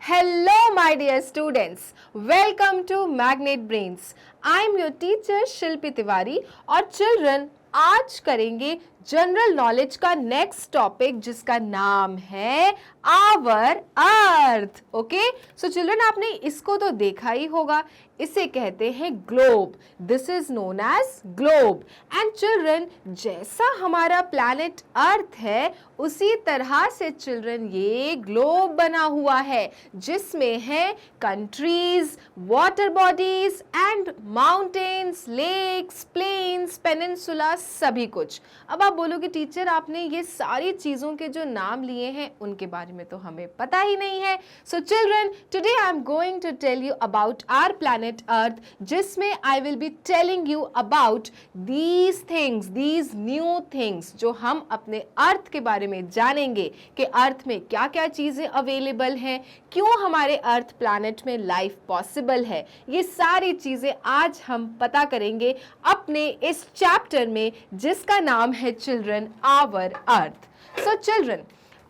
Hello, my dear students. Welcome to Magnet Brains. I am your teacher Shilpi Tiwari और children आज करेंगे general knowledge का next topic जिसका नाम है our earth. Okay, so children आपने इसको तो देखा ही होगा. इसे कहते हैं globe. This is known as globe. And children जैसा हमारा प्लैनेट अर्थ है उसी तरह से चिल्ड्रन ये ग्लोब बना हुआ है जिसमें है countries, water bodies and mountains, lakes, plains, peninsula, सभी कुछ. अब आप बोलोगे टीचर आपने ये सारी चीजों के जो नाम लिए हैं उनके बारे में तो हमें पता ही नहीं है. So children today I am going to tell you about our planet earth जिसमें I will be telling you about these things, these new things जो हम अपने अर्थ के बारे में जानेंगे कि अर्थ में क्या क्या चीजें अवेलेबल हैं, क्यों हमारे अर्थ प्लैनेट में लाइफ पॉसिबल है. ये सारी चीजें आज हम पता करेंगे अपने इस चैप्टर में जिसका नाम है children our earth. So children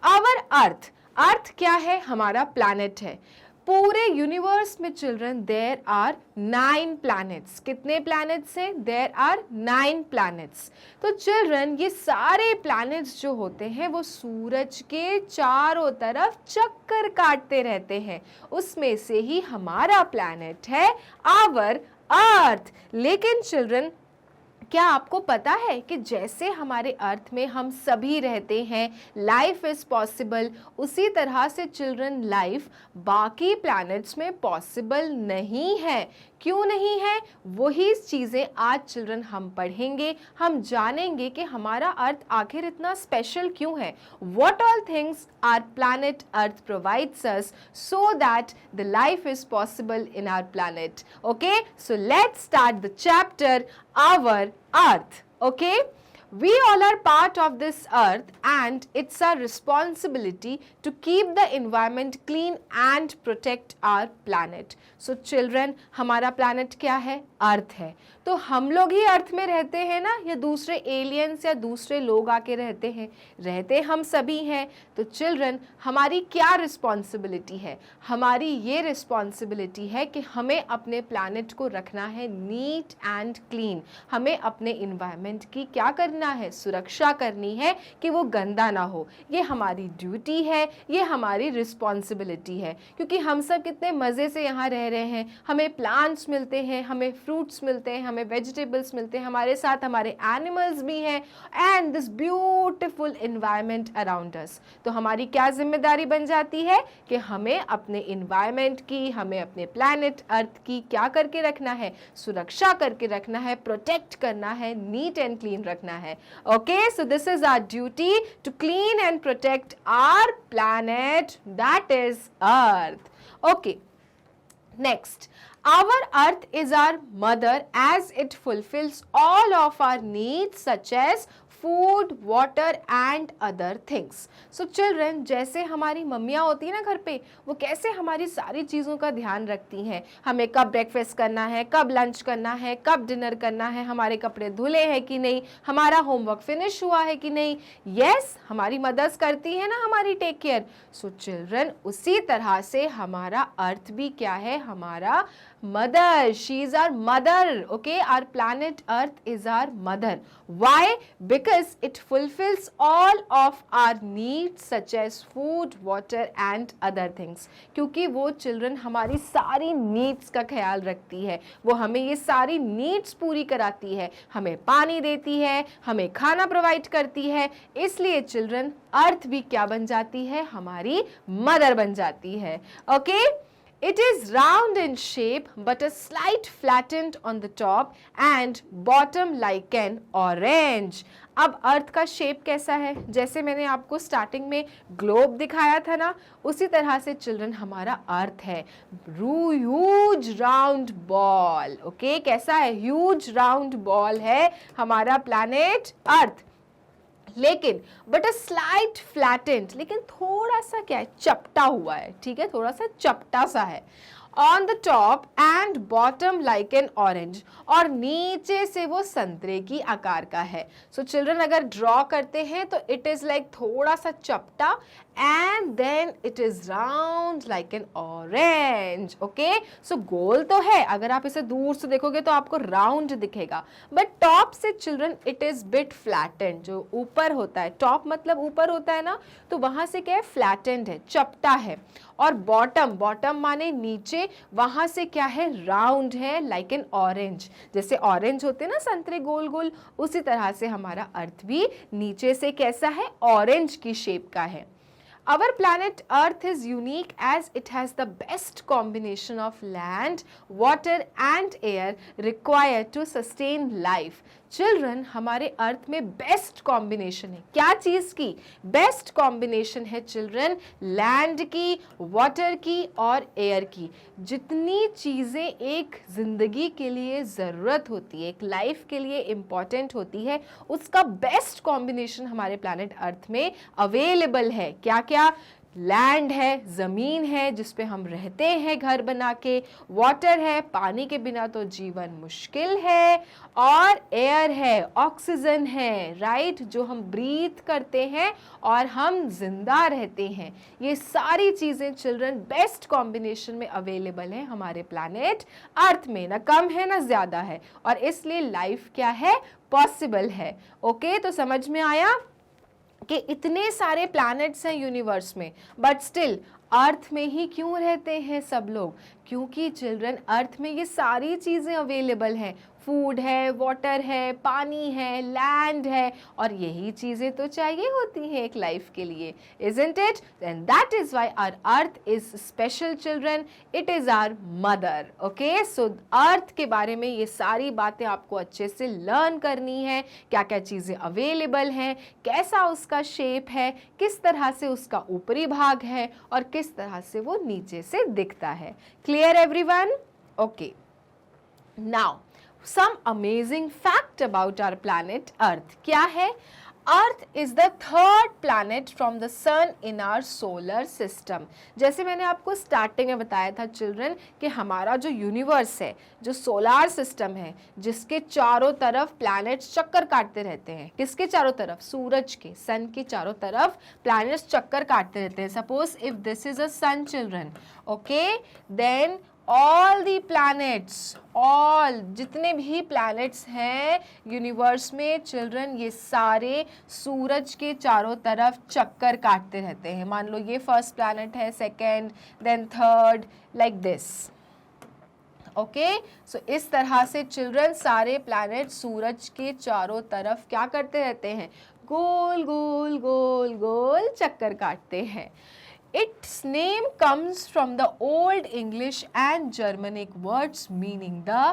our earth, earth क्या है? हमारा प्लैनेट है. पूरे यूनिवर्स में चिल्ड्रन देयर आर 9 प्लैनेट्स. कितने प्लैनेट्स हैं? There are 9 planets. तो चिल्ड्रन ये सारे प्लैनेट्स जो होते हैं वो सूरज के चारों तरफ चक्कर काटते रहते हैं. उसमें से ही हमारा प्लैनेट है आवर अर्थ. लेकिन चिल्ड्रन क्या आपको पता है कि जैसे हमारे अर्थ में हम सभी रहते हैं, लाइफ इज पॉसिबल, उसी तरह से चिल्ड्रन लाइफ बाकी प्लैनेट्स में पॉसिबल नहीं है. क्यों नहीं है? वही चीज़ें आज चिल्ड्रन हम पढ़ेंगे. हम जानेंगे कि हमारा अर्थ आखिर इतना स्पेशल क्यों है. What all things are planet earth provides us so that the life is possible in our planet. Okay, so let's start the chapter our earth. Okay, we all are part of this earth and it's our responsibility to keep the environment clean and protect our planet. So children, हमारा planet क्या है? अर्थ है. तो हम लोग ही अर्थ में रहते हैं ना, या दूसरे एलियंस या दूसरे लोग आके रहते हैं? रहते हम सभी हैं. तो चिल्ड्रन हमारी क्या रिस्पॉन्सिबिलिटी है? हमारी ये रिस्पॉन्सिबिलिटी है कि हमें अपने प्लैनेट को रखना है नीट एंड क्लीन. हमें अपने इन्वायरमेंट की क्या करना है? सुरक्षा करनी है कि वो गंदा ना हो. ये हमारी ड्यूटी है, ये हमारी रिस्पॉन्सिबिलिटी है. क्योंकि हम सब कितने मज़े से यहाँ रह रहे हैं. हमें प्लांट्स मिलते हैं, हमें फ्रूट्स मिलते हैं, हमें वेजिटेबल्स मिलते हैं, हमारे साथ हमारे एनिमल्स भी हैं and this beautiful environment around us. तो हमारी क्या जिम्मेदारी बन जाती है कि हमें अपने एनवायरनमेंट की, हमें अपने प्लैनेट अर्थ की क्या करके रखना है? सुरक्षा करके रखना है, प्रोटेक्ट करना है, नीट एंड क्लीन रखना है. Okay, so this is our duty to clean and protect our planet, that is Earth. Okay, next. Our earth is our mother as it fulfills all of our needs such as food, water and other things. So children जैसे हमारी मम्मियाँ होती हैं ना घर पे, वो कैसे हमारी सारी चीज़ों का ध्यान रखती हैं. हमें कब ब्रेकफास्ट करना है, कब लंच करना है, कब डिनर करना है, हमारे कपड़े धुले हैं कि नहीं, हमारा होमवर्क फिनिश हुआ है कि नहीं. यस, हमारी मदर्स करती है ना हमारी टेक केयर. सो चिल्ड्रन उसी तरह से हमारा अर्थ भी क्या है? हमारा mother. She is our mother. Okay, our planet earth is our mother. Why? Because it fulfills all of our needs such as food, water and other things. क्योंकि वो children हमारी सारी needs का ख्याल रखती है, वो हमें ये सारी needs पूरी कराती है, हमें पानी देती है, हमें खाना प्रोवाइड करती है. इसलिए children अर्थ भी क्या बन जाती है? हमारी मदर बन जाती है. Okay? It is round in shape but a slight flattened on the top and bottom like an orange. अब अर्थ का शेप कैसा है? जैसे मैंने आपको स्टार्टिंग में ग्लोब दिखाया था ना, उसी तरह से चिल्ड्रन हमारा अर्थ है. Huge round ball. ओके, कैसा है? ह्यूज राउंड बॉल है हमारा प्लैनेट अर्थ. लेकिन बट अ स्लाइट फ्लैटेंड, लेकिन थोड़ा सा क्या है? चपटा हुआ है. ठीक है, थोड़ा सा चपटा सा है. On the top and bottom like an orange, और नीचे से वो संतरे की आकार का है. सो चिल्ड्रन अगर ड्रॉ करते हैं तो इट इज लाइक थोड़ा सा चपटा and then it is round like an orange. Okay, so गोल तो है, अगर आप इसे दूर से देखोगे तो आपको राउंड दिखेगा, बट टॉप से children it is bit flattened. जो ऊपर होता है, टॉप मतलब ऊपर होता है ना, तो वहां से क्या है, फ्लैटेंड है, चपटा है. और बॉटम, बॉटम माने नीचे, वहां से क्या है, राउंड है, लाइक एन ऑरेंज. जैसे ऑरेंज होते हैं ना संतरे गोल गोल, उसी तरह से हमारा अर्थ भी नीचे से कैसा है, ऑरेंज की शेप का है. Our planet Earth is unique as it has the best combination of land, water and air required to sustain life. Children, हमारे अर्थ में बेस्ट कॉम्बिनेशन है. क्या चीज की बेस्ट कॉम्बिनेशन है चिल्ड्रन? लैंड की, वाटर की और एयर की. जितनी चीजें एक जिंदगी के लिए जरूरत होती है, एक लाइफ के लिए इंपॉर्टेंट होती है, उसका बेस्ट कॉम्बिनेशन हमारे प्लैनेट अर्थ में अवेलेबल है. क्या क्या? लैंड है, ज़मीन है जिस पे हम रहते हैं घर बना के, वाटर है, पानी के बिना तो जीवन मुश्किल है, और एयर है, ऑक्सीजन है, राइट, जो हम ब्रीथ करते हैं और हम जिंदा रहते हैं. ये सारी चीज़ें चिल्ड्रन बेस्ट कॉम्बिनेशन में अवेलेबल है हमारे प्लैनेट अर्थ में. ना कम है ना ज़्यादा है, और इसलिए लाइफ क्या है, पॉसिबल है. ओके, तो समझ में आया कि इतने सारे प्लैनेट्स हैं यूनिवर्स में, बट स्टिल अर्थ में ही क्यों रहते हैं सब लोग? क्योंकि चिल्ड्रन अर्थ में ये सारी चीज़ें अवेलेबल हैं. फूड है, वाटर है, पानी है, लैंड है, और यही चीज़ें तो चाहिए होती हैं एक लाइफ के लिए, isn't it? And that is why our earth is special children. It is our mother. Okay? So अर्थ के बारे में ये सारी बातें आपको अच्छे से लर्न करनी है. क्या क्या चीज़ें अवेलेबल हैं, कैसा उसका शेप है, किस तरह से उसका ऊपरी भाग है, और किस तरह से वो नीचे से दिखता है. Clear everyone? Okay. Now some amazing fact about our planet Earth. क्या है? Earth is the third planet from the sun in our solar system. जैसे मैंने आपको स्टार्टिंग में बताया था चिल्ड्रन कि हमारा जो यूनिवर्स है, जो सोलार सिस्टम है, जिसके चारों तरफ प्लैनेट्स चक्कर काटते रहते हैं. किसके चारों तरफ? सूरज के, सन के चारों तरफ प्लैनेट्स चक्कर काटते रहते हैं. Suppose if this is a sun children, okay, then all the planets, all जितने भी प्लैनेट्स हैं यूनिवर्स में चिल्ड्रन, ये सारे सूरज के चारों तरफ चक्कर काटते रहते हैं. मान लो ये फर्स्ट प्लैनेट है, second, then third, like this. Okay, so इस तरह से चिल्ड्रन सारे प्लैनेट सूरज के चारों तरफ क्या करते रहते हैं? गोल गोल गोल गोल चक्कर काटते हैं. Its name comes from the Old English and Germanic words meaning the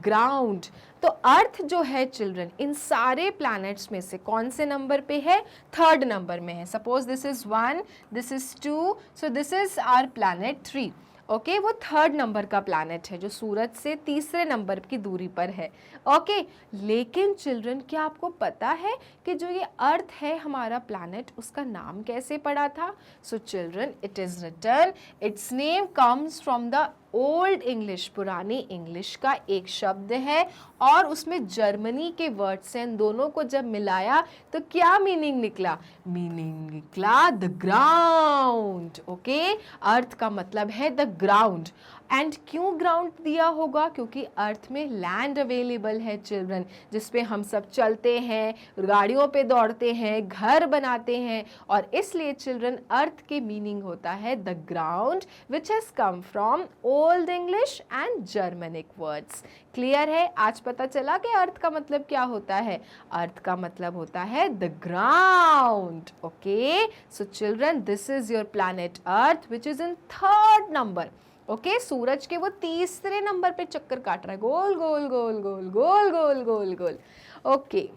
ground. तो अर्थ जो है चिल्ड्रन इन सारे प्लैनेट्स में से कौन से नंबर पे है? थर्ड नंबर में है. Suppose this is 1, this is 2, so this is our planet 3. Okay, वो थर्ड नंबर का प्लैनेट है जो सूरज से तीसरे नंबर की दूरी पर है. ओके, लेकिन चिल्ड्रन क्या आपको पता है कि जो ये अर्थ है हमारा प्लैनेट, उसका नाम कैसे पड़ा था? So children it is written, its name comes from the old English, पुरानी इंग्लिश का एक शब्द है और उसमें जर्मनी के वर्ड्स हैं. इन दोनों को जब मिलाया तो क्या मीनिंग निकला? मीनिंग निकला द ग्राउंड. ओके, अर्थ का मतलब है द ग्राउंड. एंड क्यों ग्राउंड दिया होगा? क्योंकि अर्थ में लैंड अवेलेबल है चिल्ड्रन, जिस पे हम सब चलते हैं, गाड़ियों पे दौड़ते हैं, घर बनाते हैं, और इसलिए चिल्ड्रन अर्थ के मीनिंग होता है the ground, which has come from old English and Germanic words. Clear है? आज पता चला कि अर्थ का मतलब क्या होता है? अर्थ का मतलब होता है the ground. Okay, so children this is your planet earth which is in third number. Okay, सूरज के वो तीसरे नंबर पे चक्कर काट रहा है, गोल गोल गोल गोल गोल गोल गोल गोल. Okay,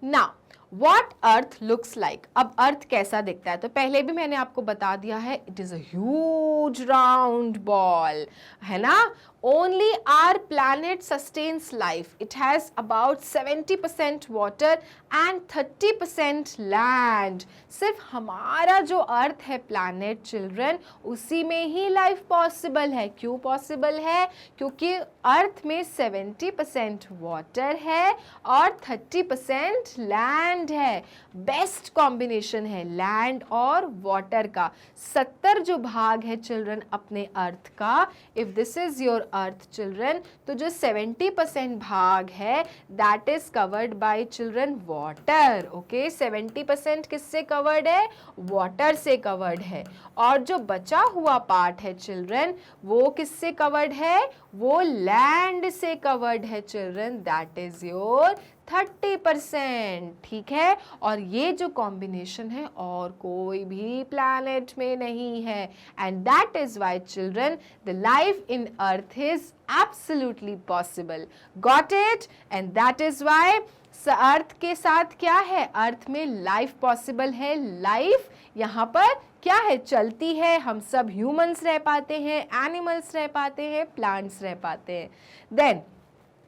now what earth looks like. अब अर्थ कैसा दिखता है? तो पहले भी मैंने आपको बता दिया है, it is a huge round ball, है ना. Only our planet sustains life. It has about 70% water and 30% land. सिर्फ हमारा जो अर्थ है प्लैनेट चिल्ड्रन, उसी में ही लाइफ पॉसिबल है. क्यों पॉसिबल है? क्योंकि अर्थ में 70% वाटर है और 30% लैंड है. बेस्ट कॉम्बिनेशन है लैंड और वाटर का. 70 जो भाग है चिल्ड्रन अपने अर्थ का, if this is your earth children, तो जो 70% भाग है that is covered by children water. Okay, 70% किससे कवर्ड है? वाटर से कवर्ड है. और जो बचा हुआ पार्ट है चिल्ड्रन, वो किससे कवर्ड है? वो लैंड से कवर्ड है चिल्ड्रन, दैट इज योर 30%. ठीक है, और ये जो कॉम्बिनेशन है और कोई भी प्लैनेट में नहीं है. And that is why children the life in earth is absolutely possible. Got it? And that is why earth के साथ क्या है? अर्थ में लाइफ पॉसिबल है. लाइफ यहाँ पर क्या है? चलती है. हम सब ह्यूमंस रह पाते हैं, एनिमल्स रह पाते हैं, प्लांट्स रह पाते हैं. Then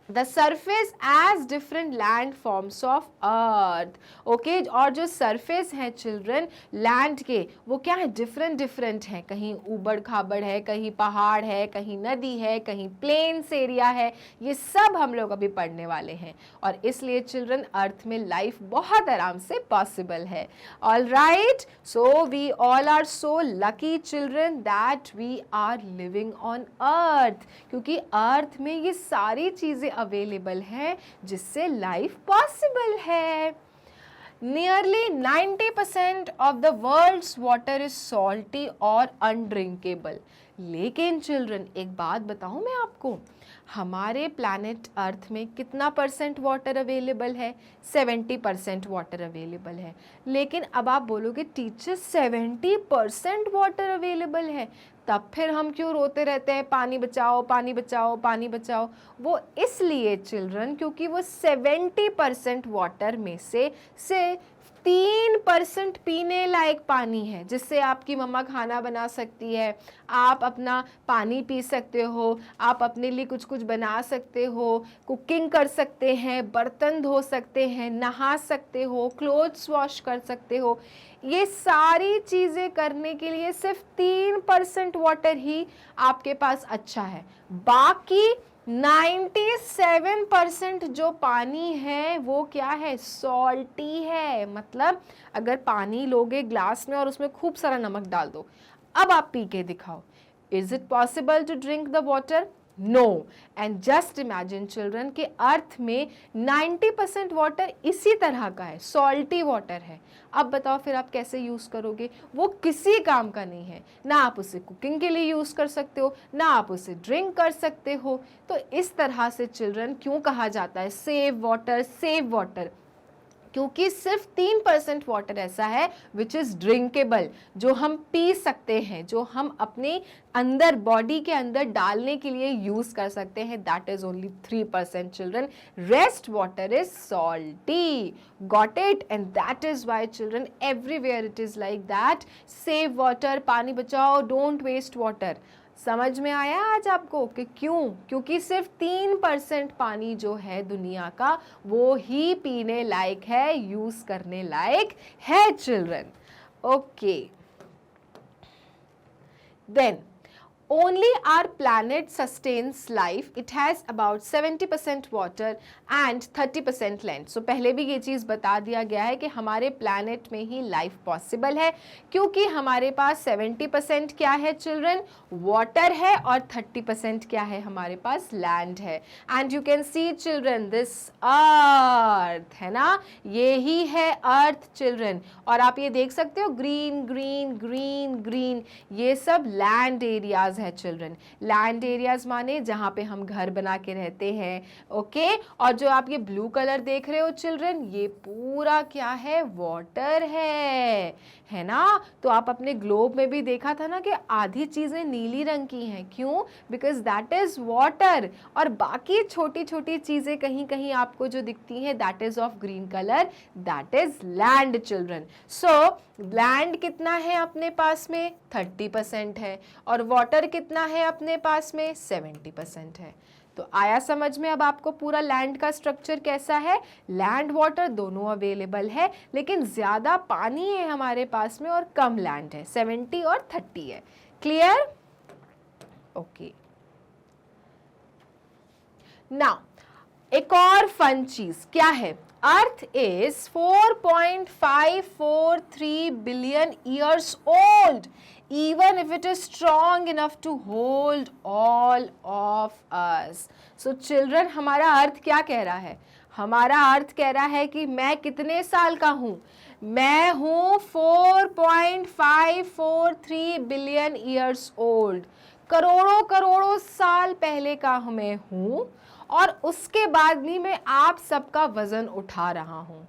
The surface as different land forms of earth. Okay, और जो surface है children land के, वो क्या है? different है. कहीं ऊबड़ खाबड़ है, कहीं पहाड़ है, कहीं नदी है, कहीं plains area है. ये सब हम लोग अभी पढ़ने वाले हैं. और इसलिए children अर्थ में लाइफ बहुत आराम से possible है. All right, so we all are so lucky children that we are living on earth. क्योंकि अर्थ में ये सारी चीज़ें अवेलेबल है जिससे लाइफ पॉसिबल है. Nearly 90% of the world's water is salty or undrinkable. लेकिन चिल्ड्रन एक बात बताऊं मैं आपको, हमारे प्लैनेट अर्थ में कितना परसेंट वाटर अवेलेबल है? 70% वाटर अवेलेबल है. लेकिन अब आप बोलोगे टीचर 70% वाटर अवेलेबल है, तब फिर हम क्यों रोते रहते हैं पानी बचाओ पानी बचाओ पानी बचाओ? वो इसलिए चिल्ड्रन क्योंकि वो 70% वाटर में से 3% पीने लायक पानी है, जिससे आपकी मम्मा खाना बना सकती है, आप अपना पानी पी सकते हो, आप अपने लिए कुछ कुछ बना सकते हो, कुकिंग कर सकते हैं, बर्तन धो सकते हैं, नहा सकते हो, क्लोथ्स वॉश कर सकते हो. ये सारी चीज़ें करने के लिए सिर्फ 3% वाटर ही आपके पास अच्छा है. बाकी 97% जो पानी है वो क्या है? सॉल्टी है. मतलब अगर पानी लोगे ग्लास में और उसमें खूब सारा नमक डाल दो, अब आप पी के दिखाओ. Is it possible to drink the water? No. And just imagine children के अर्थ में 90% वाटर इसी तरह का है, सॉल्टी वाटर है. अब बताओ फिर आप कैसे यूज़ करोगे? वो किसी काम का नहीं है. ना आप उसे कुकिंग के लिए यूज़ कर सकते हो, ना आप उसे ड्रिंक कर सकते हो. तो इस तरह से चिल्ड्रन क्यों कहा जाता है सेव वाटर, सेव वाटर? क्योंकि सिर्फ 3% वाटर ऐसा है विच इज़ ड्रिंकेबल, जो हम पी सकते हैं, जो हम अपने अंदर बॉडी के अंदर डालने के लिए यूज़ कर सकते हैं. That is only 3% children. Rest water is salty. Got it? And that is why children everywhere it is like that. Save water, पानी बचाओ, डोंट वेस्ट वाटर. समझ में आया आज आपको कि क्यों? क्योंकि सिर्फ 3% पानी जो है दुनिया का वो ही पीने लायक है, यूज़ करने लायक है children. Okay, then only our planet sustains life. It has about 70% water and 30% land. So पहले भी ये चीज़ बता दिया गया है कि हमारे planet में ही life possible है, क्योंकि हमारे पास 70% क्या है चिल्ड्रन? वाटर है, और 30% क्या है? हमारे पास लैंड है. And you can see children this earth, है ना? ये ही है अर्थ चिल्ड्रन. और आप ये देख सकते हो ग्रीन ग्रीन ग्रीन ग्रीन, ये सब लैंड एरियाज है चिल्ड्रन. लैंड एरियाज माने जहाँ पे हम घर बना के रहते हैं. ओके, और जो आप ये ब्लू कलर देख रहे हो चिल्ड्रन, ये पूरा क्या है? वाटर है ना? तो आप अपने ग्लोब में भी देखा था ना कि आधी चीज़ें नीली रंग की हैं. क्यों? Because that is water. और बाकी छोटी छोटी चीज़ें कहीं कहीं आपको जो दिखती हैं that is of green colour, that is land children. So land कितना है अपने पास में? 30% है. और वाटर कितना है अपने पास में? 70% है। तो आया समझ में अब आपको पूरा लैंड का स्ट्रक्चर कैसा है? लैंड वाटर दोनों अवेलेबल है, लेकिन ज़्यादा पानी है हमारे पास में और कम लैंड है, 70 और 30 है। क्लियर? ओके। नाउ एक और फन चीज क्या है? Earth is 4.543 billion years old, even if it is strong enough to hold all of us. So children, हमारा अर्थ क्या कह रहा है? हमारा अर्थ कह रहा है कि मैं कितने साल का हूं? मैं हूं 4.543 बिलियन ईयर्स ओल्ड, करोड़ों करोड़ों साल पहले का मैं हूं, और उसके बाद भी मैं आप सबका वजन उठा रहा हूं,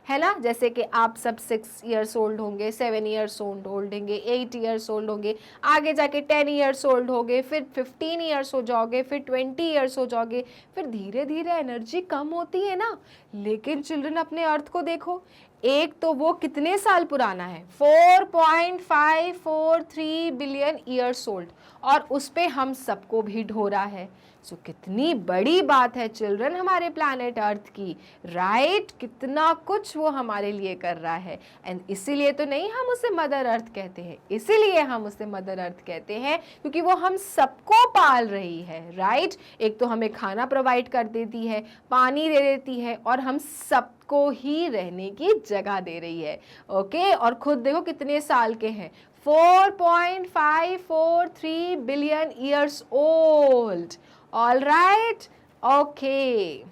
है ना? जैसे कि आप सब 6 इयर्स ओल्ड होंगे, 7 इयर्स ओल्ड होंगे, 8 इयर्स ओल्ड होंगे, आगे जाके 10 इयर्स ओल्ड होगे, फिर 15 इयर्स हो जाओगे, फिर 20 इयर्स हो जाओगे, फिर धीरे धीरे एनर्जी कम होती है ना। लेकिन चिल्ड्रन अपने अर्थ को देखो, एक तो वो कितने साल पुराना है? 4.543 बिलियन ईयर्स ओल्ड, और उस पे हम सबको भी ढोरा है। सो कितनी बड़ी बात है चिल्ड्रन हमारे प्लैनेट अर्थ की, राइट? कितना कुछ वो हमारे लिए कर रहा है। एंड इसीलिए तो नहीं हम उसे मदर अर्थ कहते हैं, इसीलिए हम उसे मदर अर्थ कहते हैं क्योंकि वो हम सबको पाल रही है, राइट? एक तो हमें खाना प्रोवाइड कर देती है, पानी दे देती है, और हम सबको ही रहने की जगह दे रही है। ओके, और खुद देखो कितने साल के हैं, 4.543 billion years old. All right, okay.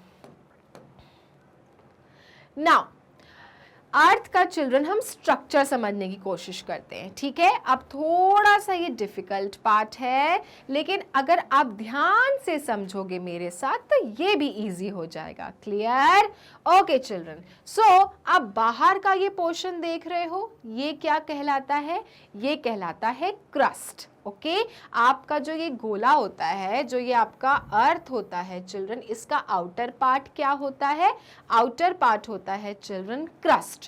Now, अर्थ का चिल्ड्रन हम स्ट्रक्चर समझने की कोशिश करते हैं, ठीक है? अब थोड़ा सा ये डिफिकल्ट पार्ट है, लेकिन अगर आप ध्यान से समझोगे मेरे साथ तो ये भी इजी हो जाएगा। क्लियर? ओके चिल्ड्रन, सो आप बाहर का ये पोर्शन देख रहे हो, ये क्या कहलाता है? ये कहलाता है क्रस्ट। ओके, आपका जो ये गोला होता है, जो ये आपका अर्थ होता है चिल्ड्रन, इसका आउटर पार्ट क्या होता है? आउटर पार्ट होता है चिल्ड्रन क्रस्ट।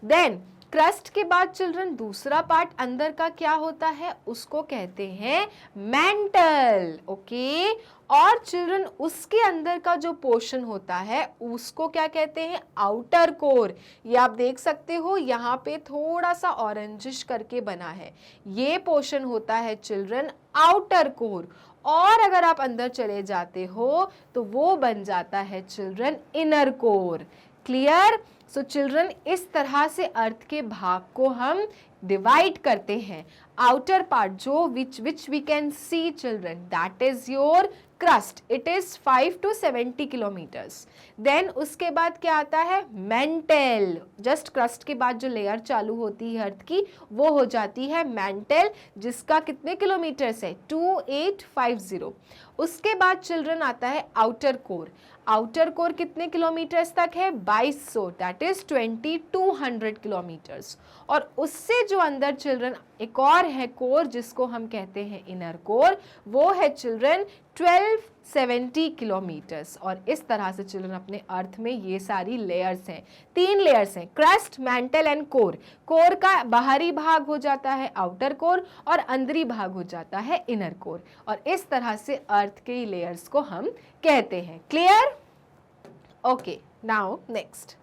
देन क्रस्ट के बाद चिल्ड्रन दूसरा पार्ट अंदर का क्या होता है? उसको कहते हैं मेंटल। ओके, और चिल्ड्रन उसके अंदर का जो पोर्शन होता है उसको क्या कहते हैं? Outer core. ये आप देख सकते हो यहाँ पे थोड़ा सा ऑरेंजिश करके बना है, ये पोर्शन होता है चिल्ड्रन आउटर कोर। और अगर आप अंदर चले जाते हो तो वो बन जाता है children inner core. Clear? So children इस तरह से अर्थ के भाग को हम डिवाइड करते हैं। आउटर पार्ट जो which we can see children, that is your crust, it is 5 to 70 kilometres. Then उसके बाद क्या आता है? मेंटल। जस्ट क्रस्ट के बाद जो लेयर चालू होती है अर्थ की वो हो जाती है मेंटल, जिसका कितने किलोमीटर्स है? 2850। उसके बाद चिल्ड्रन आता है आउटर कोर। आउटर कोर कितने किलोमीटर्स तक है? 2200, दैट इज 2200 किलोमीटर्स। और उससे जो अंदर चिल्ड्रन एक और है कोर जिसको हम कहते हैं इनर कोर, वो है चिल्ड्रन 1270 किलोमीटर्स। और इस तरह से चिल्ड्रन अपने अर्थ में ये सारी लेयर्स हैं, 3 लेयर्स हैं, crust, mental and core. Core का बाहरी भाग हो जाता है आउटर कोर और अंदरी भाग हो जाता है इनर कोर, और इस तरह से अर्थ के लेयर्स को हम कहते हैं। Clear? Okay, now next,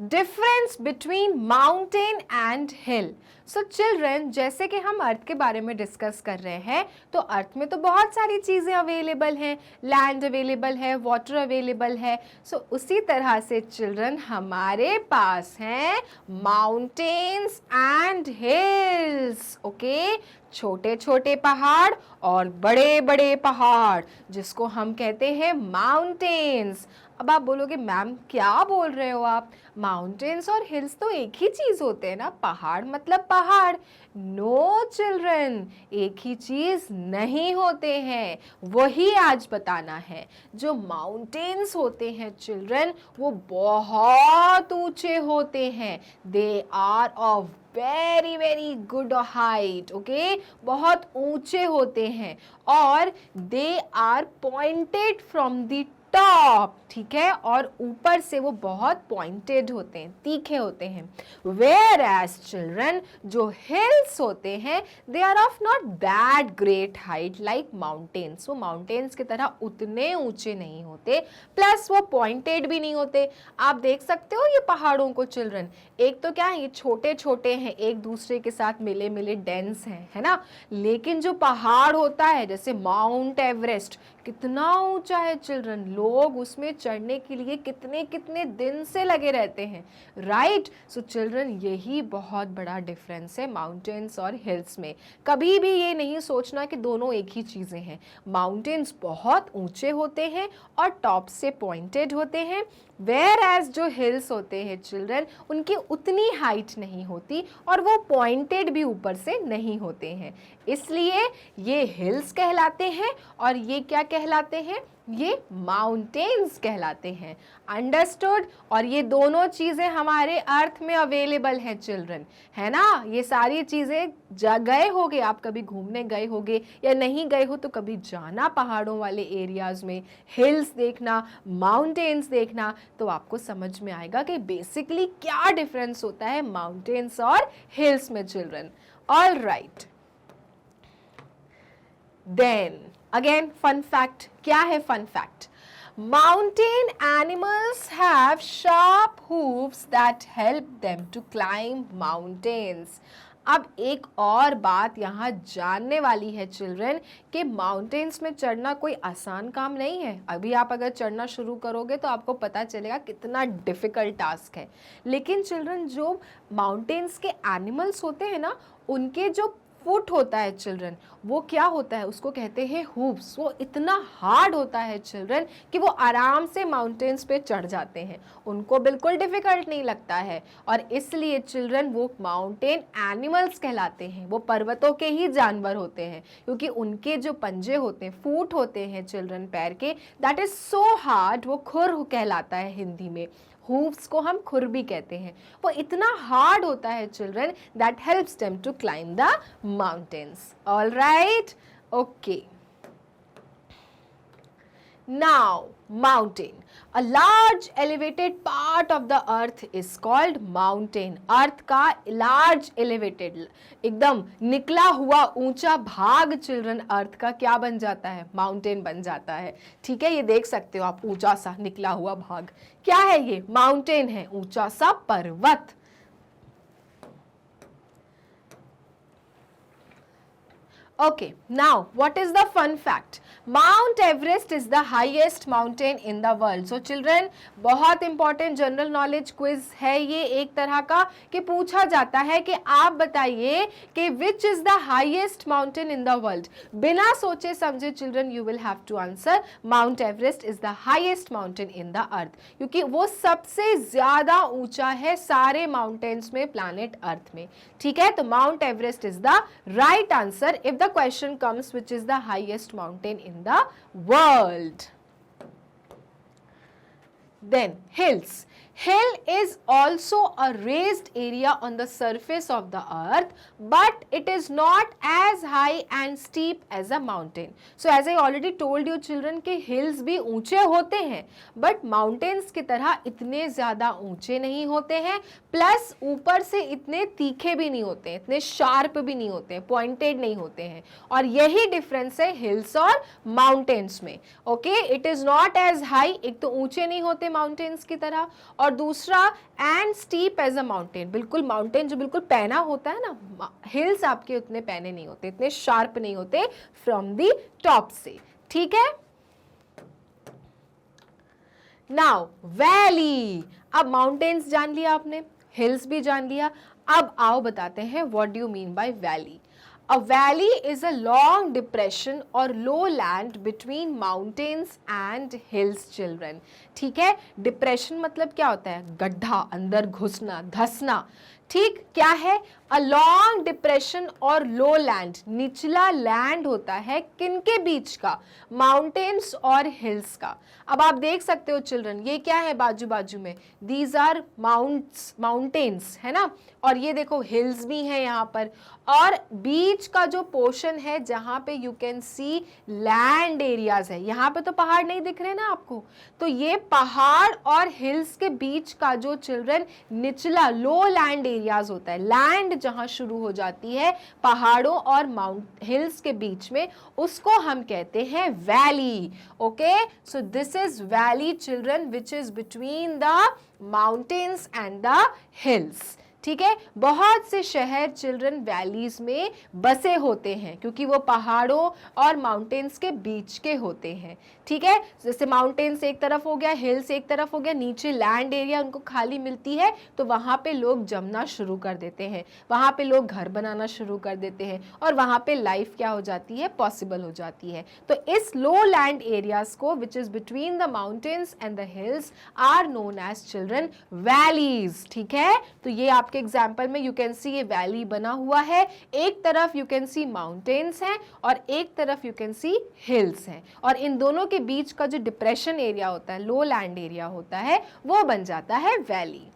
difference between mountain and hill. So children, जैसे कि हम अर्थ के बारे में डिस्कस कर रहे हैं, तो अर्थ में तो बहुत सारी चीज़ें अवेलेबल हैं, लैंड अवेलेबल है, वाटर अवेलेबल है। सो उसी तरह से चिल्ड्रन हमारे पास हैं माउंटेन्स एंड हिल्स। ओके, छोटे छोटे पहाड़ और बड़े बड़े पहाड़, जिसको हम कहते हैं माउंटेन्स। अब आप बोलोगे मैम क्या बोल रहे हो आप, माउंटेन्स और हिल्स तो एक ही चीज़ होते हैं ना, पहाड़ मतलब पहाड़। नो चिल्ड्रन, एक ही चीज़ नहीं होते हैं, वही आज बताना है। जो माउंटेन्स होते हैं चिल्ड्रन वो बहुत ऊंचे होते हैं, they are of very very good height. Okay, बहुत ऊंचे होते हैं, और they are pointed from the top, ठीक है, और ऊपर से वो बहुत पॉइंटेड होते हैं, तीखे होते हैं। वेयर एज चिल्ड्रन, जो हिल्स होते हैं, they are of not that great height like mountains, वो माउंटेन्स की तरह उतने ऊंचे नहीं होते, प्लस वो पॉइंटेड भी नहीं होते। आप देख सकते हो ये पहाड़ों को चिल्ड्रन, एक तो क्या है, ये छोटे छोटे हैं, एक दूसरे के साथ मिले मिले डेंस हैं, है ना, लेकिन जो पहाड़ होता है जैसे माउंट एवरेस्ट, कितना ऊंचा है चिल्ड्रन, लोग उसमें चढ़ने के लिए कितने कितने दिन से लगे रहते हैं, राइट। सो चिल्ड्रन, यही बहुत बड़ा डिफरेंस है माउंटेन्स और हिल्स में। कभी भी ये नहीं सोचना कि दोनों एक ही चीज़ें हैं। माउंटेन्स बहुत ऊंचे होते हैं और टॉप से पॉइंटेड होते हैं, वेयर एज जो हिल्स होते हैं चिल्ड्रन, उनकी उतनी हाइट नहीं होती और वो पॉइंटेड भी ऊपर से नहीं होते हैं, इसलिए ये हिल्स कहलाते हैं और ये क्या कहलाते हैं, ये माउंटेन्स कहलाते हैं। अंडरस्टूड। और ये दोनों चीज़ें हमारे अर्थ में अवेलेबल हैं चिल्ड्रन, है ना, ये सारी चीज़ें गए होगे, आप कभी घूमने गए होगे या नहीं गए हो तो कभी जाना पहाड़ों वाले एरियाज़ में, हिल्स देखना, माउंटेन्स देखना, तो आपको समझ में आएगा कि बेसिकली क्या डिफरेंस होता है माउंटेन्स और हिल्स में children. All right, then again fun fact, क्या है fun fact, mountain animals have sharp hooves that help them to climb mountains. अब एक और बात यहाँ जानने वाली है चिल्ड्रन कि माउंटेन्स में चढ़ना कोई आसान काम नहीं है। अभी आप अगर चढ़ना शुरू करोगे तो आपको पता चलेगा कितना डिफ़िकल्ट टास्क है, लेकिन चिल्ड्रन जो माउंटेन्स के एनिमल्स होते हैं ना, उनके जो फुट होता है चिल्ड्रन, वो क्या होता है, उसको कहते हैं हूव्स। वो इतना हार्ड होता है चिल्ड्रन कि वो आराम से माउंटेन्स पे चढ़ जाते हैं, उनको बिल्कुल डिफ़िकल्ट नहीं लगता है, और इसलिए चिल्ड्रन वो माउंटेन एनिमल्स कहलाते हैं। वो पर्वतों के ही जानवर होते हैं क्योंकि उनके जो पंजे होते हैं, फूट होते हैं चिल्ड्रन पैर के, दैट इज़ सो हार्ड, वो खुर कहलाता है हिंदी में, हूव्स को हम खुर भी कहते हैं। वो इतना हार्ड होता है children that helps them to climb the mountains. All right, okay. Now, mountain. A large elevated part of the earth is called mountain. अर्थ का large elevated, एकदम निकला हुआ ऊंचा भाग चिल्ड्रन अर्थ का क्या बन जाता है, माउंटेन बन जाता है। ठीक है, ये देख सकते हो आप, ऊंचा सा निकला हुआ भाग क्या है, ये माउंटेन है, ऊंचा सा पर्वत। Okay, now what is the fun fact? Mount Everest is the highest mountain in the world. So children, बहुत important जनरल नॉलेज क्विज है ये एक तरह का, कि पूछा जाता है कि आप बताइए कि which is the highest mountain in the world. बिना सोचे समझे children you will have to answer Mount Everest is the highest mountain in the earth, क्योंकि वो सबसे ज्यादा ऊंचा है सारे माउंटेन्स में प्लैनेट अर्थ में। ठीक है, तो mount Everest is the right answer if the question comes which is the highest mountain in the world. Then hills. Hill is also a raised area on the surface of the earth, but it is not as high and steep as a mountain. So as I already told you children कि hills भी ऊंचे होते हैं, but mountains की तरह इतने ज़्यादा ऊंचे नहीं होते हैं, प्लस ऊपर से इतने तीखे भी नहीं होते हैं, इतने शार्प भी नहीं होते हैं, पॉइंटेड नहीं होते हैं, और यही डिफरेंस है हिल्स और माउंटेन्स में। Okay, it is not as high, एक तो ऊंचे नहीं होते माउंटेन्स की तरह, और दूसरा and steep as a mountain, बिल्कुल माउंटेन जो बिल्कुल पैना होता है ना, हिल्स आपके उतने पैने नहीं होते, इतने शार्प नहीं होते फ्रॉम द टॉप से। ठीक है, नाउ वैली। अब माउंटेन्स जान लिया आपने, हिल्स भी जान लिया, अब आओ बताते हैं what do you mean by valley. A valley is a long depression or lowland between mountains and hills children. ठीक है, डिप्रेशन मतलब क्या होता है, गड्ढा, अंदर घुसना, धंसना। ठीक, क्या है, अ लॉन्ग डिप्रेशन और लो लैंड, निचला लैंड होता है किनके बीच का, माउंटेन्स और हिल्स का। अब आप देख सकते हो चिल्ड्रन, ये क्या है बाजू बाजू में, दीज आर माउंटेन्स है ना, और ये देखो हिल्स भी हैं यहाँ पर, और बीच का जो पोर्शन है जहाँ पे you can C land areas है, यहाँ पे तो पहाड़ नहीं दिख रहे ना आपको, तो ये पहाड़ और हिल्स के बीच का जो चिल्ड्रन निचला लो लैंड एरियाज होता है, लैंड जहाँ शुरू हो जाती है पहाड़ों और माउंट हिल्स के बीच में, उसको हम कहते हैं valley. Okay, so this is valley children which is between the mountains and the hills. ठीक है, बहुत से शहर चिल्ड्रन वैलीज में बसे होते हैं क्योंकि वो पहाड़ों और माउंटेन्स के बीच के होते हैं। ठीक है, जैसे माउंटेन्स एक तरफ हो गया, हिल्स एक तरफ हो गया, नीचे लैंड एरिया उनको खाली मिलती है, तो वहाँ पे लोग जमना शुरू कर देते हैं, वहाँ पे लोग घर बनाना शुरू कर देते हैं, और वहाँ पे लाइफ क्या हो जाती है, पॉसिबल हो जाती है। तो इस लो लैंड एरियाज को which is between the mountains and the hills are known as children valleys. ठीक है, तो ये आपके एग्जाम्पल में यू कैन सी ये वैली बना हुआ है, एक तरफ यू कैन सी माउंटेन्स हैं और एक तरफ यू कैन सी हिल्स हैं, और इन दोनों के बीच का जो डिप्रेशन एरिया होता है, लो लैंड एरिया होता है, वो बन जाता है वैली।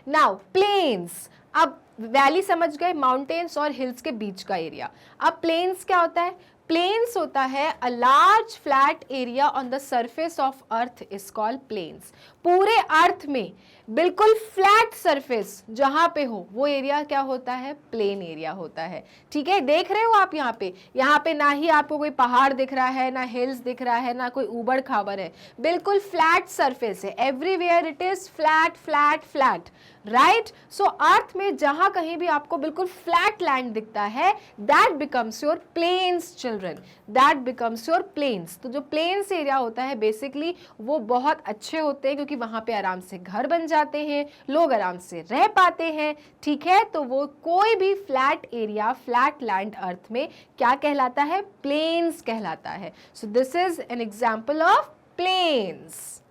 नाउ प्लेन्स, अब वैली समझ गए, माउंटेन्स और हिल्स के बीच का एरिया। अब प्लेन्स क्या होता है, प्लेन्स होता है a large flat area on the surface of earth is called plains. पूरे अर्थ में बिल्कुल फ्लैट सरफेस जहां पे हो वो एरिया क्या होता है, प्लेन एरिया होता है। ठीक है, देख रहे हो आप यहाँ पे ना ही आपको कोई पहाड़ दिख रहा है, ना हिल्स दिख रहा है, ना कोई ऊबड़ खाबड़ है, बिल्कुल फ्लैट सरफेस है, everywhere it is flat flat flat, right. So earth में जहां कहीं भी आपको बिल्कुल फ्लैट लैंड दिखता है, that becomes your plains children, that becomes your plains. तो जो प्लेन्स एरिया होता है बेसिकली वो बहुत अच्छे होते हैं क्योंकि वहां पे आराम से घर बन जाते हैं, लोग आराम से रह पाते हैं। ठीक है, तो वो कोई भी flat area, flat land earth में क्या कहलाता है, प्लेन्स कहलाता है। So this is an example of plains.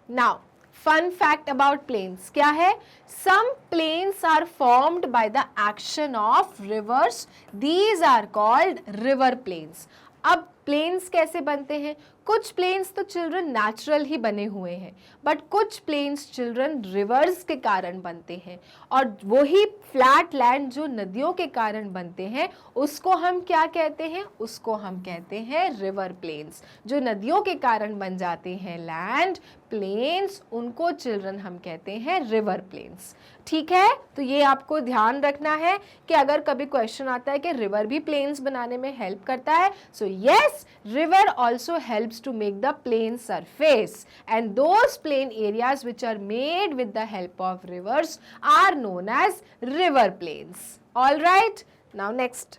Now fun fact about plains क्या है, some plains are formed by the action of rivers, these are called river plains। अब planes कैसे बनते हैं, कुछ प्लेन्स तो चिल्ड्रन नेचुरल ही बने हुए हैं, बट कुछ प्लेन्स चिल्ड्रन रिवर्स के कारण बनते हैं, और वही फ्लैट लैंड जो नदियों के कारण बनते हैं उसको हम क्या कहते हैं, उसको हम कहते हैं रिवर प्लेन्स। जो नदियों के कारण बन जाते हैं लैंड प्लेन्स, उनको चिल्ड्रन हम कहते हैं रिवर प्लेन्स। ठीक है, तो ये आपको ध्यान रखना है कि अगर कभी क्वेश्चन आता है कि रिवर भी प्लेन्स बनाने में हेल्प करता है, so yes, river also helps to make the plain surface, and those plain areas which are made with the help of rivers are known as river plains. All right, now next,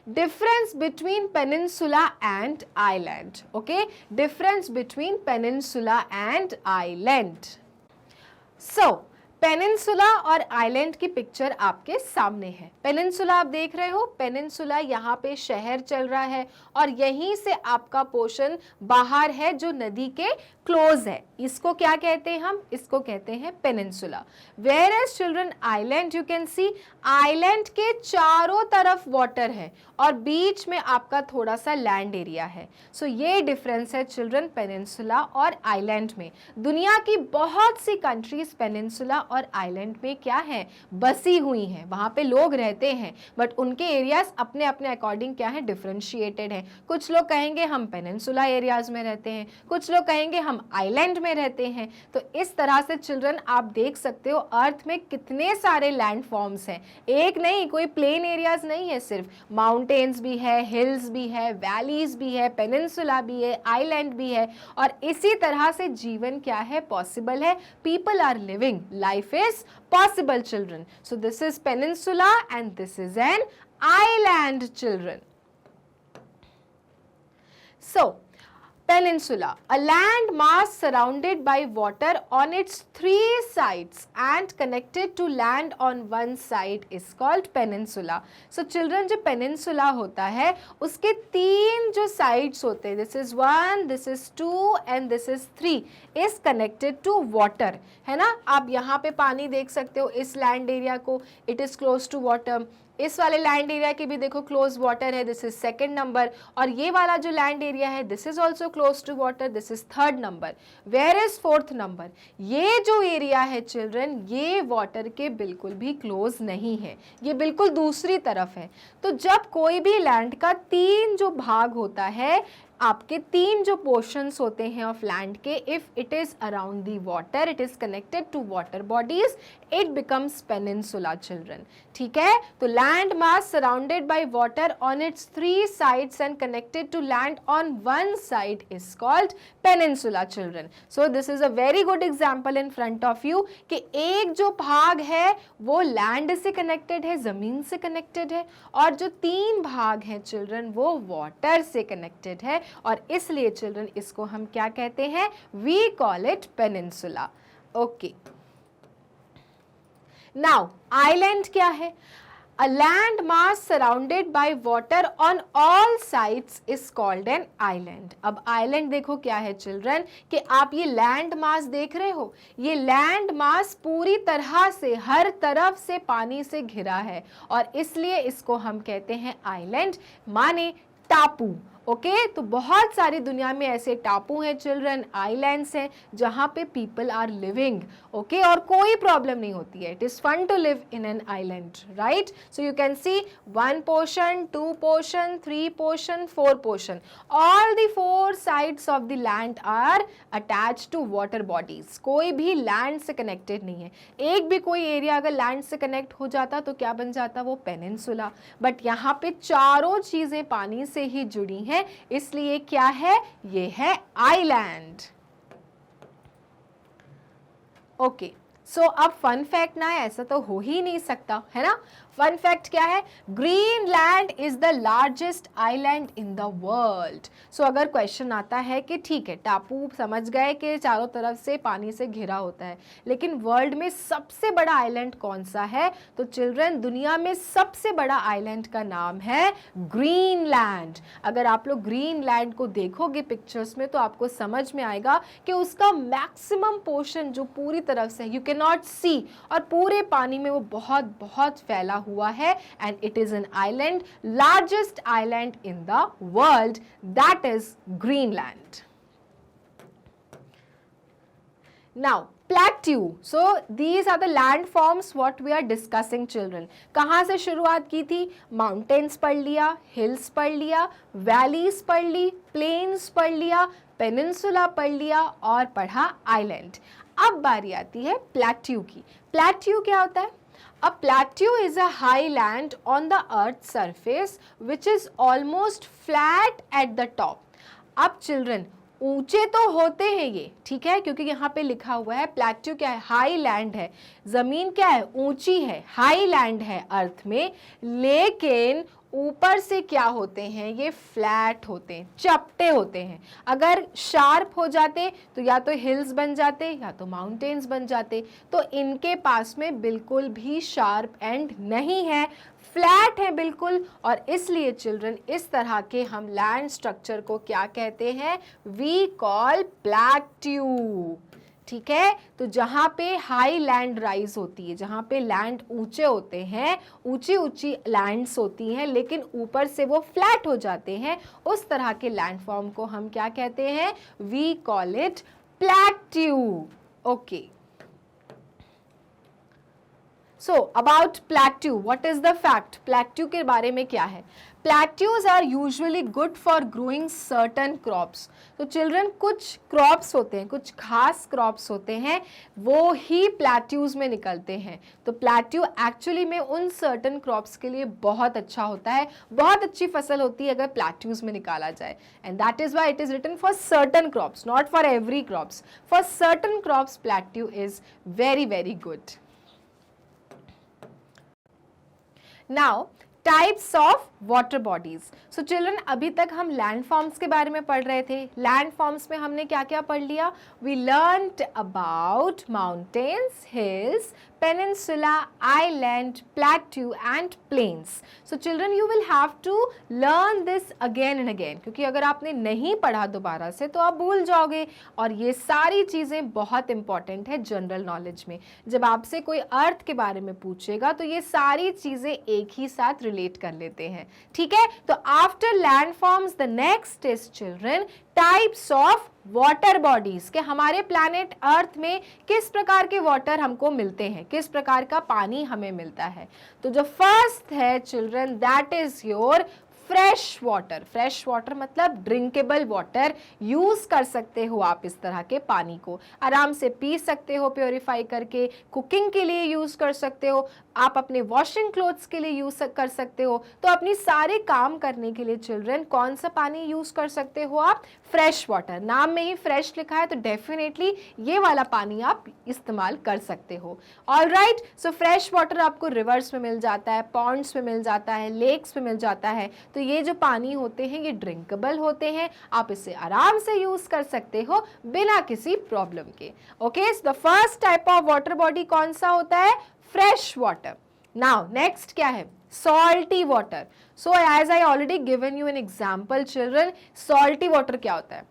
difference between peninsula and island। okay, difference between peninsula and island। so peninsula और island की picture आपके सामने है। Peninsula आप देख रहे हो, peninsula यहाँ पे शहर चल रहा है और यहीं से आपका पोर्शन बाहर है जो नदी के क्लोज है, इसको क्या कहते हैं हम, इसको कहते हैं peninsula. Whereas children island, you can see island के चारों तरफ वाटर है और बीच में आपका थोड़ा सा लैंड एरिया है। सो ये डिफरेंस है चिल्ड्रन पेनिनसुला और आइलैंड में। दुनिया की बहुत सी कंट्रीज पेनिनसुला और आइलैंड में क्या है, बसी हुई हैं, वहाँ पे लोग रहते हैं, बट उनके एरियाज अपने अपने अकॉर्डिंग क्या है, डिफरेंशिएटेड हैं। कुछ लोग कहेंगे हम पेनिनसुला एरियाज में रहते हैं, कुछ लोग कहेंगे हम आइलैंड में रहते हैं। तो इस तरह से चिल्ड्रन आप देख सकते हो अर्थ में कितने सारे लैंड फॉर्म्स हैं, एक नहीं, कोई प्लेन एरियाज नहीं है, सिर्फ माउंटेन्स भी है, हिल्स भी है, वैलीज भी है, पेनिनसुला भी है, आइलैंड भी है, और इसी तरह से जीवन क्या है, पॉसिबल है। People are living, life is possible children. So this is peninsula and this is an island children. So Peninsula, a land mass surrounded by water on its three sides and connected to land on one side is called peninsula. So children, जो peninsula होता है उसके तीन जो sides होते हैं, this is 1, this is 2 and this is 3, is connected to water, है ना. आप यहाँ पे पानी देख सकते हो, इस land area को, it is close to water. इस वाले लैंड एरिया की भी देखो क्लोज वाटर है, दिस इज सेकंड नंबर. और ये वाला जो लैंड एरिया है this is also close to water, this is third number. Where is fourth number? ये जो एरिया है चिल्ड्रन, ये वाटर के बिल्कुल भी क्लोज नहीं है, ये बिल्कुल दूसरी तरफ है. तो जब कोई भी लैंड का तीन जो भाग होता है, आपके तीन जो पोर्शंस होते हैं ऑफ लैंड के, if it is around the water, it is connected to water bodies, it becomes peninsula children. ठीक है, तो land mass surrounded by water on its three sides and connected to land on one side is called peninsula children. So this is a very good example in front of you कि एक जो भाग है वो land से connected है, जमीन से कनेक्टेड है, और जो तीन भाग हैं चिल्ड्रन वो वाटर से कनेक्टेड है. और इसलिए चिल्ड्रन इसको हम क्या कहते हैं? We call it peninsula. Okay, now island क्या है? A land mass surrounded by water on all sides is called an island. अब island देखो क्या है चिल्ड्रन, कि आप ये लैंड मास देख रहे हो, ये लैंड मास पूरी तरह से हर तरफ से पानी से घिरा है और इसलिए इसको हम कहते हैं आइलैंड, माने टापू. ओके, तो बहुत सारी दुनिया में ऐसे टापू हैं चिल्ड्रन, आइलैंड्स हैं जहाँ पे पीपल आर लिविंग. ओके, और कोई प्रॉब्लम नहीं होती है. It is fun to live in an island, right. So you can see 1 portion, 2 portion, 3 portion, 4 portion. All the 4 sides of the land are attach to water bodies. कोई भी land से connected नहीं है. एक भी कोई एरिया अगर land से कनेक्ट हो जाता तो क्या बन जाता? वो पेनिनसुला. बट यहाँ पे चारों चीज़ें पानी से ही जुड़ी हैं, इसलिए क्या है? ये है आइलैंड. ओके, सो अब फन फैक्ट ना है, ऐसा तो हो ही नहीं सकता, है ना. फन फैक्ट क्या है? Greenland is the largest island in the world. So अगर क्वेश्चन आता है कि ठीक है, टापू समझ गए कि चारों तरफ से पानी से घिरा होता है, लेकिन वर्ल्ड में सबसे बड़ा आइलैंड कौन सा है? तो चिल्ड्रन, दुनिया में सबसे बड़ा आइलैंड का नाम है ग्रीनलैंड. अगर आप लोग ग्रीनलैंड को देखोगे पिक्चर्स में तो आपको समझ में आएगा कि उसका मैक्सिमम पोर्शन जो पूरी तरफ से यू कैन नॉट सी, और पूरे पानी में वो बहुत बहुत फैला हुआ है, and it is an island, largest island in the world, that is Greenland. Now plateau. So these are the landforms what we are discussing children. कहाँ से शुरुआत की थी? माउंटेन्स पढ़ लिया, हिल्स पढ़ लिया, वैलीज पढ़ ली, प्लेन्स पढ़ लिया, पेनिनसुला पढ़ लिया और पढ़ा आइलैंड. अब बारी आती है प्लेट्यू की. प्लेट्यू क्या होता है? A plateau is a high land on the earth's surface which is almost flat at the top. अब चिल्ड्रन, ऊंचे तो होते हैं ये, ठीक है, क्योंकि यहाँ पे लिखा हुआ है प्लेट्यू क्या है? हाई लैंड है. जमीन क्या है? ऊंची है, हाई लैंड है अर्थ में, लेकिन ऊपर से क्या होते हैं? ये फ्लैट होते हैं, चपटे होते हैं. अगर शार्प हो जाते तो या तो हिल्स बन जाते या तो माउंटेन्स बन जाते. तो इनके पास में बिल्कुल भी शार्प एंड नहीं है, फ्लैट है बिल्कुल. और इसलिए चिल्ड्रन इस तरह के हम लैंड स्ट्रक्चर को क्या कहते हैं? We call plateau. ठीक है, तो जहाँ पे हाई लैंड राइज होती है, जहाँ पे लैंड ऊंचे होते हैं, ऊंची ऊंची लैंड्स होती हैं, लेकिन ऊपर से वो फ्लैट हो जाते हैं, उस तरह के लैंडफॉर्म को हम क्या कहते हैं? We call it plateau. Okay, so about plateau, what is the fact? Plateau के बारे में क्या है? Plateaus are usually good for growing certain crops. तो चिल्ड्रन, कुछ क्रॉप्स होते हैं, कुछ खास क्रॉप्स होते हैं, वो ही प्लेट्यूज में निकलते हैं. तो प्लेट्यू एक्चुअली में उन सर्टन क्रॉप्स के लिए बहुत अच्छा होता है, बहुत अच्छी फसल होती है अगर प्लेट्यूज में निकाला जाए. And that is why it is written for certain crops, not for every crops. For certain crops plateau is very very good. Now, types of water bodies. So children, अभी तक हम लैंड फॉर्म्स के बारे में पढ़ रहे थे। Land forms में हमने क्या क्या पढ़ लिया? We learned about mountains, hills, peninsula, island, plateau and plains. So children, you will have to learn this again and again, क्योंकि अगर आपने नहीं पढ़ा दोबारा से तो आप भूल जाओगे। और ये सारी चीज़ें बहुत इंपॉर्टेंट है जनरल नॉलेज में। जब आपसे कोई अर्थ के बारे में पूछेगा तो ये सारी चीज़ें एक ही साथ रिलेट कर लेते हैं, ठीक है? तो after land forms the next is children types of water bodies, के हमारे प्लैनेट अर्थ में किस प्रकार के वाटर हमको मिलते हैं, किस प्रकार का पानी हमें मिलता है। तो जो फर्स्ट है children, that is your fresh water. Fresh water मतलब ड्रिंकेबल वाटर। यूज़ कर सकते हो आप इस तरह के पानी को, आराम से पी सकते हो प्योरीफाई करके, कुकिंग के लिए यूज़ कर सकते हो, आप अपने वॉशिंग क्लोथ्स के लिए यूज़ कर सकते हो। तो अपनी सारे काम करने के लिए चिल्ड्रन कौन सा पानी यूज़ कर सकते हो आप? Fresh water. नाम में ही फ्रेश लिखा है तो डेफिनेटली ये वाला पानी आप इस्तेमाल कर सकते हो। ऑलराइट, सो फ्रेश वाटर आपको रिवर्स में मिल जाता है, पॉन्ड्स में मिल जाता है, लेक्स में मिल जाता है। तो ये जो पानी होते हैं ये ड्रिंकेबल होते हैं, आप इसे आराम से यूज़ कर सकते हो बिना किसी प्रॉब्लम के। Okay, so the first type of water body कौन सा होता है? Fresh water. नाउ नेक्स्ट क्या है? Salty water. So as I already given you an example children, salty water क्या होता है?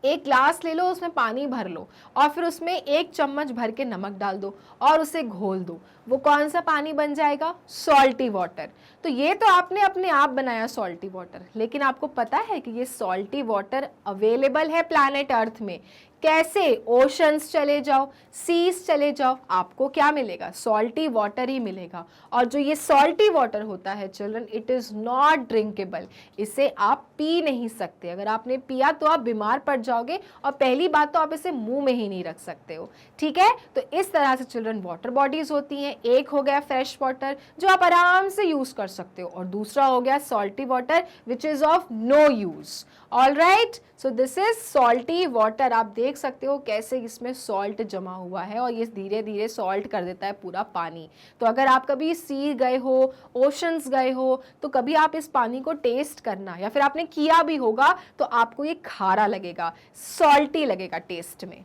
एक ग्लास ले लो, उसमें पानी भर लो और फिर उसमें 1 चम्मच भर के नमक डाल दो और उसे घोल दो। वो कौन सा पानी बन जाएगा? Salty water. तो ये तो आपने अपने आप बनाया सॉल्टी वाटर, लेकिन आपको पता है कि ये सॉल्टी वाटर अवेलेबल है प्लैनेट अर्थ में। कैसे? ओशंस चले जाओ, सीज चले जाओ, आपको क्या मिलेगा? सॉल्टी वाटर ही मिलेगा। और जो ये सॉल्टी वाटर होता है children, it is not drinkable. इसे आप पी नहीं सकते। अगर आपने पिया तो आप बीमार पड़ जाओगे, और पहली बात तो आप इसे मुंह में ही नहीं रख सकते हो, ठीक है? तो इस तरह से चिल्ड्रन वाटर बॉडीज होती हैं। एक हो गया फ्रेश वाटर जो आप आराम से यूज़ कर सकते हो, और दूसरा हो गया salty water which is of no use. Alright, so this is salty water. आप देख सकते हो कैसे इसमें सॉल्ट जमा हुआ है और ये धीरे धीरे सॉल्ट कर देता है पूरा पानी। तो अगर आप कभी सी गए हो, ओशंस गए हो, तो कभी आप इस पानी को टेस्ट करना, या फिर आपने किया भी होगा तो आपको ये खारा लगेगा, सॉल्टी लगेगा टेस्ट में।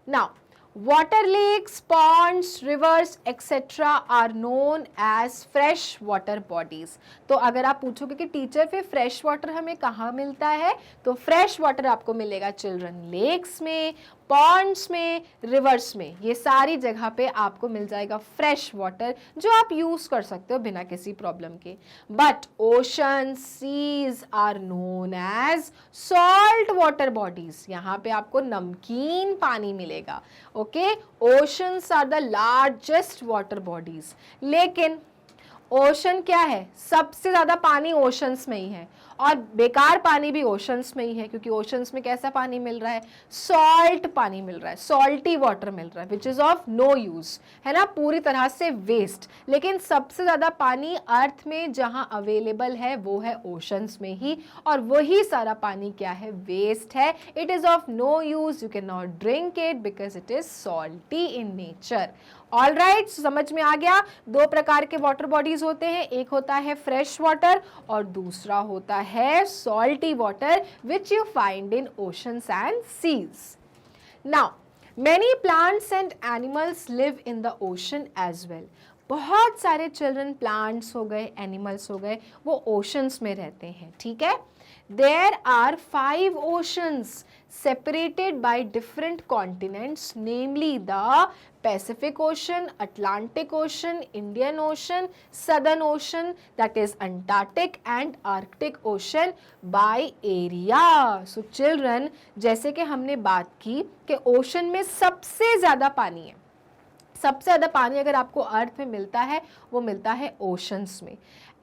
Now water lakes, ponds, rivers etc. are known as fresh water bodies। तो अगर आप पूछोगे कि टीचर फिर फ्रेश वाटर हमें कहाँ मिलता है, तो फ्रेश वाटर आपको मिलेगा चिल्ड्रन लेक्स में, पॉन्ड्स में, रिवर्स में। ये सारी जगह पे आपको मिल जाएगा फ्रेश वाटर जो आप यूज़ कर सकते हो बिना किसी प्रॉब्लम के। But ocean, seas are known as salt water bodies. यहाँ पे आपको नमकीन पानी मिलेगा। Okay, oceans are the largest water bodies. लेकिन ओशन क्या है? सबसे ज़्यादा पानी ओशंस में ही है, और बेकार पानी भी ओशंस में ही है, क्योंकि ओशंस में कैसा पानी मिल रहा है? सॉल्ट पानी मिल रहा है, सॉल्टी वाटर मिल रहा है which is of no use, है ना, पूरी तरह से वेस्ट। लेकिन सबसे ज़्यादा पानी अर्थ में जहाँ अवेलेबल है वो है ओशंस में ही, और वही सारा पानी क्या है? वेस्ट है। It is of no use, you can not drink it because it is salty in nature. Alright, समझ में आ गया? 2 प्रकार के वाटर बॉडीज होते हैं, एक होता है फ्रेश वाटर और दूसरा होता है salty water which you find in oceans and seas. Now many plants and animals live in the ocean as well. बहुत सारे चिल्ड्रन, प्लांट्स हो गए, एनिमल्स हो गए, वो ओशंस में रहते हैं, ठीक है? There are 5 oceans separated by different continents, namely the Pacific Ocean, Atlantic Ocean, Indian Ocean, Southern Ocean, that is Antarctic and Arctic Ocean by area. So children, जैसे कि हमने बात की कि ओशन में सबसे ज़्यादा पानी है, सबसे ज़्यादा पानी अगर आपको अर्थ में मिलता है वो मिलता है ओशंस में।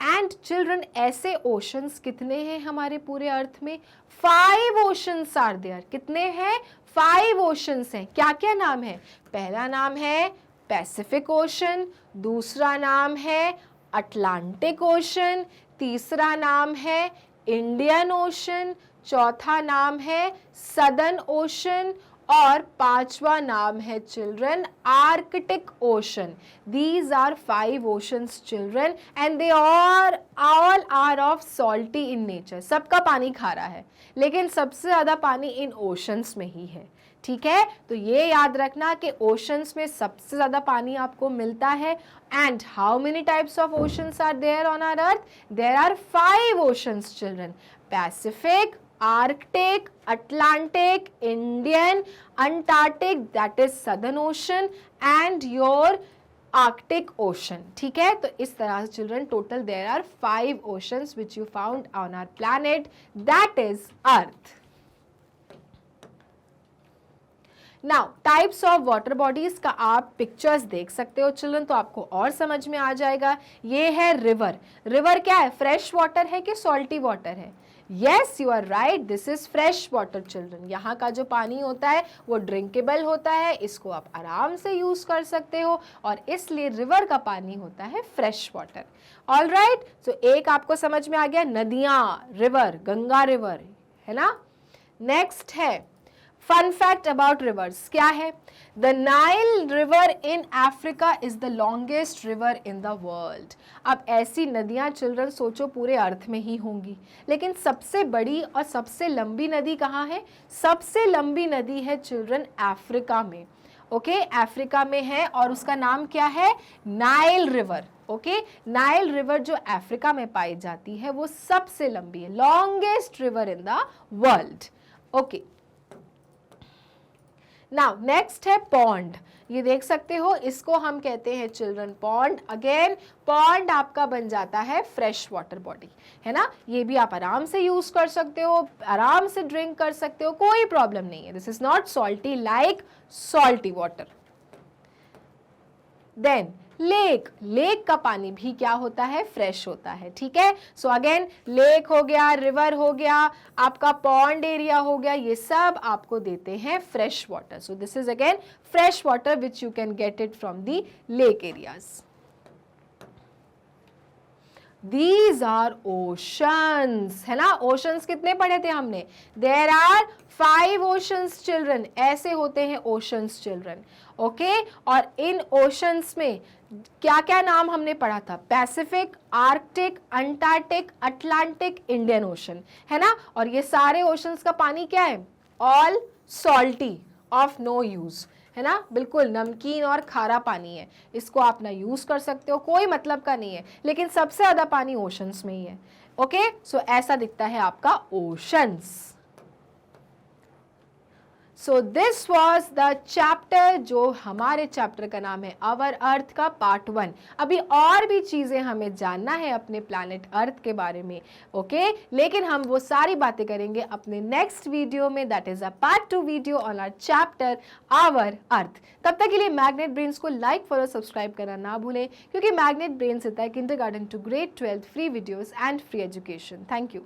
एंड चिल्ड्रन, ऐसे ओशंस कितने हैं हमारे पूरे अर्थ में? 5 ओशंस आर देयर। कितने हैं? 5 ओशंस हैं। क्या क्या नाम है? पहला नाम है पैसिफिक ओशन, दूसरा नाम है अटलांटिक ओशन, तीसरा नाम है इंडियन ओशन, चौथा नाम है सदर्न ओशन, और पांचवा नाम है children Arctic Ocean. These are 5 oceans children and they all are of salty in nature. सबका पानी खारा है, लेकिन सबसे ज्यादा पानी इन ओशंस में ही है। ठीक है, तो ये याद रखना कि ओशंस में सबसे ज्यादा पानी आपको मिलता है। And how many types of oceans are there on our earth? There are 5 oceans children, Pacific, Arctic, Atlantic, Indian, Antarctic that is Southern ocean and your Arctic ocean. ठीक है, तो इस तरह से children total there are 5 oceans which you found on our planet that is earth. Now types of water bodies का आप pictures देख सकते हो चिल्ड्रन, तो आपको और समझ में आ जाएगा। ये है रिवर। रिवर क्या है? फ्रेश वाटर है कि सॉल्टी वाटर है? Yes, you are right, this is fresh water children. यहाँ का जो पानी होता है वो ड्रिंकेबल होता है, इसको आप आराम से यूज कर सकते हो, और इसलिए रिवर का पानी होता है फ्रेश वाटर। ऑल राइट, सो एक आपको समझ में आ गया, नदियां, रिवर, गंगा रिवर, है ना। नेक्स्ट है फन फैक्ट अबाउट रिवर्स। क्या है? The Nile river in Africa is the longest river in the world. अब ऐसी नदियां चिल्ड्रन सोचो पूरे अर्थ में ही होंगी, लेकिन सबसे बड़ी और सबसे लंबी नदी कहाँ है? सबसे लंबी नदी है चिल्ड्रन अफ्रीका में। ओके, अफ्रीका में है और उसका नाम क्या है? Nile river. Okay, Nile river जो अफ्रीका में पाई जाती है वो सबसे लंबी है, longest river in the world. Okay, now next है पॉन्ड। ये देख सकते हो, इसको हम कहते हैं चिल्ड्रन पॉन्ड। अगेन पॉन्ड आपका बन जाता है फ्रेश वाटर बॉडी, है ना। ये भी आप आराम से यूज कर सकते हो, आराम से ड्रिंक कर सकते हो, कोई प्रॉब्लम नहीं है। This is not salty like salty water. Then lake, lake का पानी भी क्या होता है? फ्रेश होता है। ठीक है, सो अगेन लेक हो गया, रिवर हो गया, आपका पॉन्ड एरिया हो गया, ये सब आपको देते हैं fresh water. So this is again fresh water which you can get it from the lake areas. These are oceans, है ना। ओशंस कितने पढ़े थे हमने? There are 5 oceans children, ऐसे होते हैं ओशंस चिल्ड्रन। ओके, और इन ओशंस में क्या क्या नाम हमने पढ़ा था? Pacific, Arctic, Antarctic, Atlantic, Indian ocean, है ना। और ये सारे ओशंस का पानी क्या है? All salty, of no use, है ना, बिल्कुल नमकीन और खारा पानी है। इसको आप ना यूज कर सकते हो, कोई मतलब का नहीं है, लेकिन सबसे ज्यादा पानी ओशंस में ही है। ओके, सो ऐसा दिखता है आपका oceans. So this was the chapter, जो हमारे चैप्टर का नाम है आवर अर्थ का पार्ट 1। अभी और भी चीजें हमें जानना है अपने प्लैनेट अर्थ के बारे में। ओके, लेकिन हम वो सारी बातें करेंगे अपने नेक्स्ट वीडियो में, that is a part 2 video on our chapter our earth. तब तक के लिए मैग्नेट ब्रेन्स को लाइक, फॉलो, सब्सक्राइब करना ना भूलें, क्योंकि मैग्नेट ब्रेन्स देता है kindergarten to grade 12 free videos and free education. Thank you.